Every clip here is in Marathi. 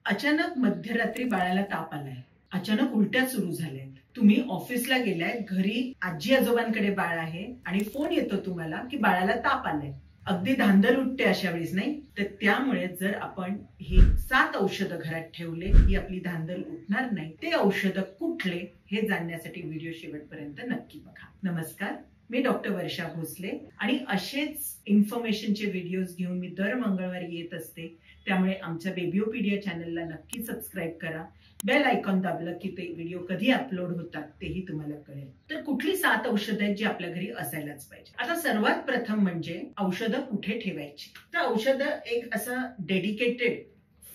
अचानक मध्यरात्री बाळाला ताप आलाय, अचानक उलट्या सुरू झाल्यात, तुम्ही ऑफिसला गेलाय, घरी आजी आजोबांकडे बाळ आहे आणि फोन येतो तुम्हाला की बाळाला ताप आलाय. अगदी धांदल उठते अशा वेळेस, नाही तर त्यामुळे जर आपण ही 7 औषधं घरात ठेवले ही आपली धांदल उठणार नाही. ते औषधं कुठले हे जाणण्यासाठी व्हिडिओ शेवटपर्यंत नक्की बघा. नमस्कार, मी डॉक्टर वर्षा भोसले आणि असेच इन्फॉर्मेशनचे व्हिडिओज घेऊन मी दर मंगळवारी येत असते. त्यामुळे आमच्या बेबिओपीडिया चॅनलला नक्की सबस्क्राईब करा. बेल आयकॉन दाबलं की ते व्हिडिओ कधी अपलोड होतात तेही तुम्हाला कळेल. तर कुठली 7 औषधं आहेत जी आपल्या घरी असायलाच पाहिजे. आता सर्वात प्रथम म्हणजे औषधं कुठे ठेवायची. तर औषधं एक असं डेडिकेटेड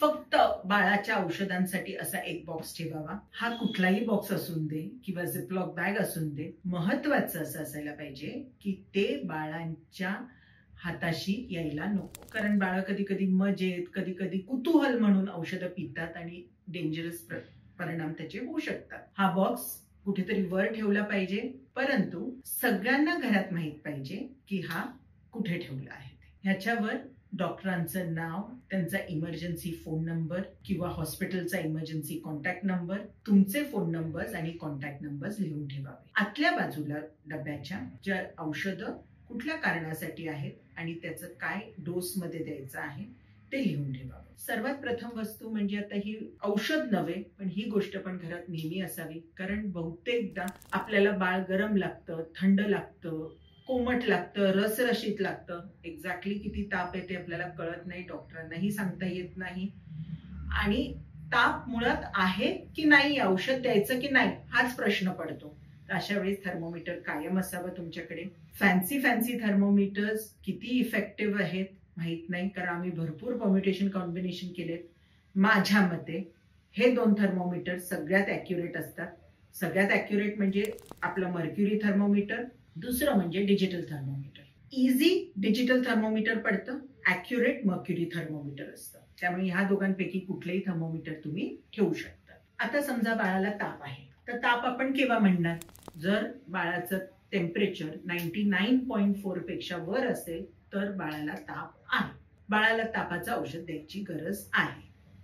फक्त बाळाच्या औषधांसाठी असा एक बॉक्स ठेवावा. हा कुठलाही बॉक्स असून दे किंवा झिपलॉक बॅग असून दे, महत्वाचं असं असायला पाहिजे की ते बाळांच्या हाताशी यायला नको. कारण बाळ कधी कधी मजेत, कधी कधी कुतूहल म्हणून औषधं पितात आणि डेंजरस परिणाम त्याचे होऊ शकतात. हा बॉक्स कुठेतरी वर ठेवला पाहिजे, परंतु सगळ्यांना घरात माहित पाहिजे की हा कुठे ठेवला आहे. ह्याच्यावर डॉक्टरांचं नाव, त्यांचा इमर्जन्सी फोन नंबर किंवा हॉस्पिटलचा इमर्जन्सी कॉन्टॅक्ट नंबर, तुमचे फोन नंबर्स आणि कॉन्टॅक्ट नंबर्स लिहून ठेवावे. आतल्या बाजूला डब्याच्या ज्या औषधं कुठल्या कारणासाठी आहेत आणि त्याचं काय डोस मध्ये द्यायचं आहे ते लिहून ठेवावं. सर्वात प्रथम वस्तू म्हणजे आता ही औषध नव्हे, पण ही गोष्ट पण घरात नेहमी असावी. कारण बहुतेकदा आपल्याला बाळ गरम लागतं, थंड लागतं, कोमट लागतं, रसरशीत लागतं. एक्झॅक्टली किती ताप येते आपल्याला कळत नाही, डॉक्टरांनाही सांगता येत नाही. आणि ताप मुळात आहे की नाही, औषध द्यायचं की नाही हाच प्रश्न पडतो. अशा वेळेस थर्मोमीटर कायम असावं तुमच्याकडे. फॅन्सी थर्मोमीटर्स किती इफेक्टिव्ह आहेत माहित नाही, कारण आम्ही भरपूर परम्युटेशन कॉम्बिनेशन केलेत. माझ्या मते हे 2 थर्मोमीटर सगळ्यात ॲक्युरेट असतात. सगळ्यात ॲक्युरेट म्हणजे आपलं मर्क्युरी थर्मोमीटर, दुसरं म्हणजे digital thermometer. Easy digital thermometer पडतं, ॲक्युरेट मर्क्युरी थर्मोमीटर असतं. त्यामुळे ह्या दोघांपैकी कुठलेही थर्मोमीटर तुम्ही ठेवू शकता. आता समजा बाळाला ताप आहे, तर ताप आपण केव्हा म्हणणार? जर बाळाचं टेम्परेचर 99.4 पेक्षा वर असेल तर बाळाला ताप आहे, बाळाला तापाचं औषध द्यायची गरज आहे.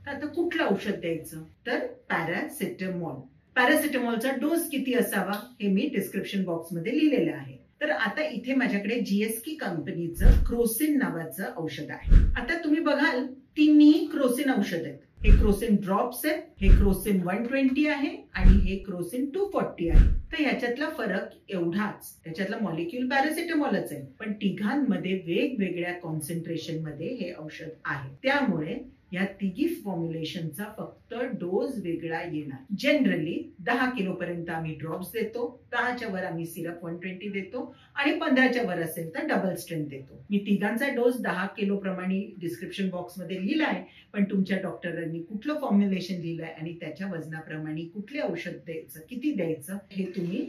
तर आता कुठलं औषध द्यायचं? तर पॅरासिटामॉल. पॅरासिटामॉलचा डोस किती असावा हे मी डिस्क्रिप्शन बॉक्स मध्ये लिहिलेलं आहे. तर आता इथे माझ्याकडे जीएसकी कंपनीचं क्रोसिन नावाचं औषध आहे. आता तुम्ही बघाल तिन्ही क्रोसिन औषध आहेत. हे क्रोसिन ड्रॉप्स आहेत, हे क्रोसिन 120 आहे आणि हे क्रोसिन 240 आहे. तर ह्याच्यातला फरक एवढाच, त्याच्यातला मॉलिक्यूल पॅरासिटामॉलच आहे, पण तिघांमध्ये वेगवेगळ्या कॉन्सन्ट्रेशन मध्ये हे औषध आहे. त्यामुळे या तिघी फॉर्म्युलेशनचा फक्त डोस वेगळा येणार. जनरली 10 किलो पर्यंत आम्ही ड्रॉप्स देतो, 10च्या वर आम्ही सिरप 120 देतो आणि 15च्या वर असेल तर डबल स्ट्रेंथ देतो. मी तिघांचा डोस 10 किलो प्रमाणे डिस्क्रिप्शन बॉक्स मध्ये लिहिला आहे, पण तुमच्या डॉक्टरांनी कुठलं फॉर्म्युलेशन लिहिलंय आणि त्याच्या वजनाप्रमाणे कुठले औषध द्यायचं, किती द्यायचं हे तुम्ही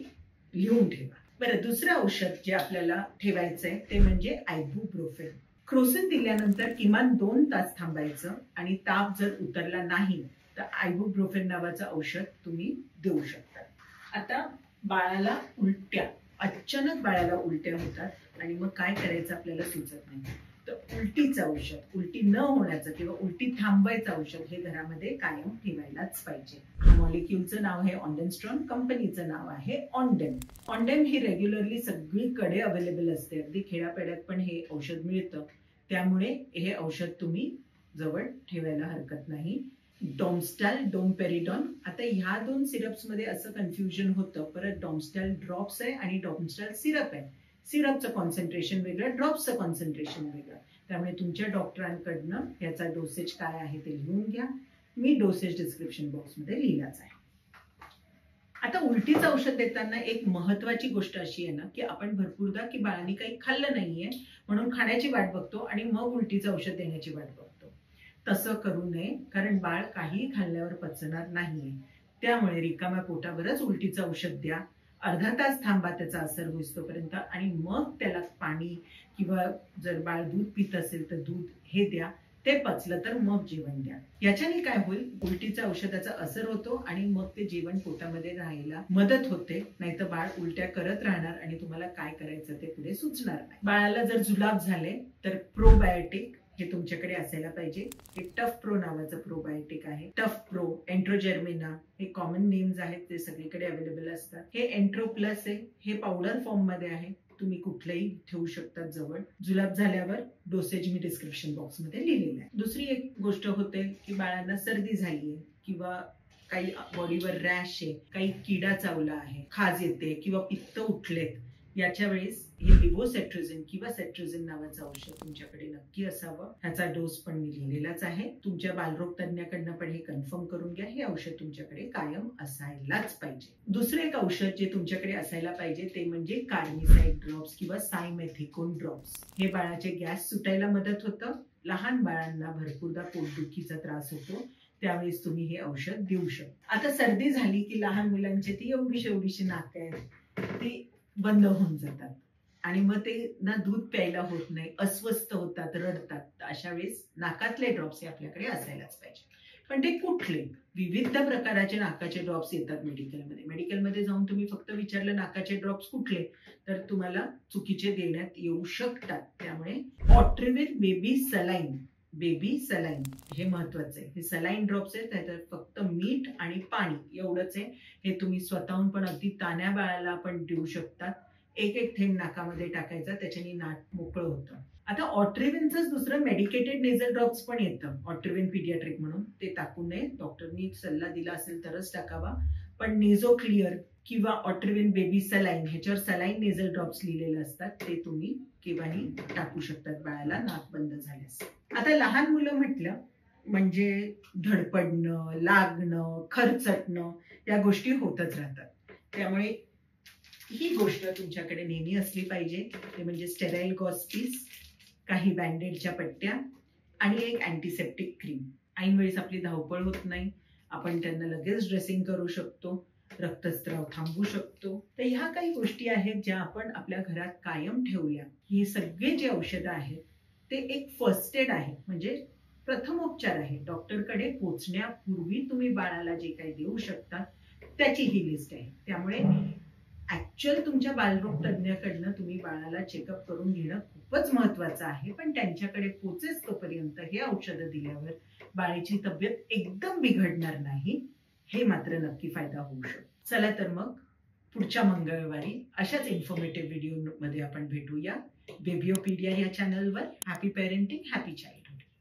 लिहून ठेवा. बरं, दुसरं औषध जे आपल्याला ठेवायचंय ते म्हणजे आयबुप्रोफेन. क्रोसिन दिल्यानंतर किमान 2 तास थांबायचं आणि ताप जर उतरला नाही तर आयबुप्रोफेन नावाचं औषध तुम्ही देऊ शकता. आता बाळाला उलट्या, अचानक बाळाला उलट्या होतात आणि मग काय करायचं आपल्याला सुचत नाही. तर उलटीचं औषध, उलटी न होण्याचं किंवा उलटी थांबवायचं औषध हे घरामध्ये कायम ठेवायलाच पाहिजे. हा मॉलिक्यूलचं नाव आहे ऑन्डेनस्ट्रॉन, कंपनीचं नाव आहे ऑन्डेम. ऑन्डेम ही रेग्युलरली सगळीकडे अवेलेबल असते, अगदी खेड्यापेड्यात पण हे औषध मिळतं. त्यामुळे हे औषध तुम्ही जवळ ठेवायला हरकत नाही. डॉम्स्टॅल, डोमपेरिडॉन. आता ह्या 2 सिरप्स मध्ये असं कन्फ्युजन होतं. परत डॉम्स्टॅल ड्रॉप्स आहे आणि डॉम्स्टॅल सिरप आहे. सिरपचं कॉन्सन्ट्रेशन वेगळं, ड्रॉप्सचं कॉन्सन्ट्रेशन वेगळं. त्यामुळे तुमच्या डॉक्टरांकडनं याचा डोसेज काय आहे ते लिहून घ्या. मी डोसेज डिस्क्रिप्शन बॉक्स मध्ये लिहिलाच आहे. आता उलटीचं औषध देताना एक महत्वाची गोष्ट अशी आहे ना की आपण भरपूरदा की बाळाने काही खाल्लं नाहीये म्हणून खाण्याची वाट बघतो आणि मग उलटीचं औषध देण्याची वाट बघतो. तसं करू नये, कारण बाळ काही खाल्ल्यावर पचणार नाहीये. त्यामुळे रिकाम्या पोटावरच उलटीचं औषध द्या. अर्धा तास थांबा त्याचा असर होईस्तोपर्यंत आणि मग त्याला पाणी किंवा जर बाळ दूध पित असेल तर दूध हे द्या. ते पचलं तर मग जेवण द्या. याच्याने काय होईल, उलटीच्या औषधाचा असर होतो आणि मग ते जेवण पोटामध्ये राहायला मदत होते. नाहीतर बाळ उलट्या करत राहणार आणि तुम्हाला काय करायचं ते पुढे सुचणार नाही. बाळाला जर जुलाब झाले तर प्रोबायोटिक हे तुमच्याकडे असायला पाहिजे. हे टफ प्रो नावाचं प्रोबायोटिक आहे. टफ प्रो, एंट्रोजर्मिना हे कॉमन नेम्स आहेत, ते सगळीकडे अवेलेबल असतात. हे एंट्रो प्लस आहे, हे पावडर फॉर्म मध्ये आहे. तुम्ही कुठलंही ठेवू शकता जवळ. जुलाब झाल्यावर डोसेज मी डिस्क्रिप्शन बॉक्स मध्ये लिहिलेलं आहे. दुसरी एक गोष्ट होते की बाळांना सर्दी झाली आहे किंवा काही बॉडीवर रॅश आहे, काही किडा चावला आहे, खाज येते किंवा पित्त उठलेत, याच्या वेळेस हे लिव्होसेट्रिझिन किंवा सेट्रिझिन नावाचं औषध तुमच्याकडे नक्की असावं. ह्याचा डोस पण मी लिहिलेलाच आहे. तुमच्या बालरोग तज्ञाकडनं पण हे कन्फर्म करून घ्या. हे औषध तुमच्याकडे कायम असायलाच पाहिजे. दुसरं एक औषध जे तुमच्याकडे असायला पाहिजे ते म्हणजे कार्निसाइड ड्रॉप्स किंवा सायमेथिकोन ड्रॉप्स. हे बाळाचे गॅस सुटायला मदत होतं. लहान बाळांना भरपूरदा पोटदुखीचा त्रास होतो, त्यावेळेस तुम्ही हे औषध देऊ शकता. आता सर्दी झाली की लहान मुलांची ती एवढीशी नाक आहेत, ती बंद होऊन जातात आणि मग ते ना दूध प्यायला होत नाही, अस्वस्थ होतात, रडतात. अशा वेळेस नाकातले ड्रॉप्स हे आपल्याकडे असायलाच पाहिजे. पण ते कुठले? विविध प्रकाराचे नाकाचे ड्रॉप्स येतात मेडिकलमध्ये. मेडिकलमध्ये जाऊन तुम्ही फक्त विचारलं नाकाचे ड्रॉप्स कुठले, तर तुम्हाला चुकीचे देण्यात येऊ शकतात. त्यामुळे ऑट्रिव्हिर बेबी सलाईन हे महत्वाचं आहे. हे सलाईन ड्रॉप्स आहेत, त्याच्यात फक्त मीठ आणि पाणी एवढंच आहे. हे तुम्ही स्वतःहून पण अगदी तान्या बाळाला पण देऊ शकतात. एक थेंब नाकामध्ये टाकायचा, त्याच्याने नाक मोकळं होतं. आता ऑट्रिव्हिनच दुसरं मेडिकेटेड नेझल ड्रॉप्स पण येतं, ऑट्रिव्हिन पीडियाट्रिक म्हणून. ते टाकू नये, डॉक्टरनी सल्ला दिला असेल तरच टाकावा. पण नेझो क्लिअर किंवा ऑट्रिव्हिन बेबी सलाईन ह्याच्यावर सलाईन नेझल ड्रॉप्स लिहिलेले असतात, ते तुम्ही केव्हाही टाकू शकतात बाळाला नाक बंद झाल्यास. आता लहान मुलं म्हटलं म्हणजे धडपडणं, लागणं, खरचटणं या गोष्टी होतच राहतात. त्यामुळे ही गोष्ट तुमच्याकडे नेहमी असली पाहिजे. ते म्हणजे स्टेराइल गॉस्पीस, काही बँडेडच्या पट्ट्या आणि एक अँटीसेप्टिक क्रीम. ऐनवेळेस आपली धावपळ होत नाही, आपण त्यांना लगेच ड्रेसिंग करू शकतो, रक्तस्राव थांबवू शकतो. तर ह्या काही गोष्टी आहेत ज्या आपण आपल्या घरात कायम ठेवल्या. ही सगळे जे औषधं आहेत ते एक फर्स्ट एड आहे, म्हणजे प्रथमोपचार आहे. डॉक्टरकडे पोहोचण्यापूर्वी तुम्ही बाळाला जे काही देऊ शकता त्याची ही लिस्ट आहे. त्यामुळे ऍक्च्युअल तुमच्या बालरोग तज्ञाकडनं तुम्ही बाळाला चेकअप करून घेणं खूपच महत्वाचं आहे. पण त्यांच्याकडे पोचेच तोपर्यंत हे औषधं दिल्यावर बाळाची तब्येत एकदम बिघडणार नाही, हे मात्र नक्की फायदा होऊ शकतो. चला तर मग पुढच्या मंगळवारी अशाच इन्फॉर्मेटिव्ह व्हिडिओ मध्ये आपण भेटूया बेबिओपीडिया या चॅनलवर. Happy parenting, happy child.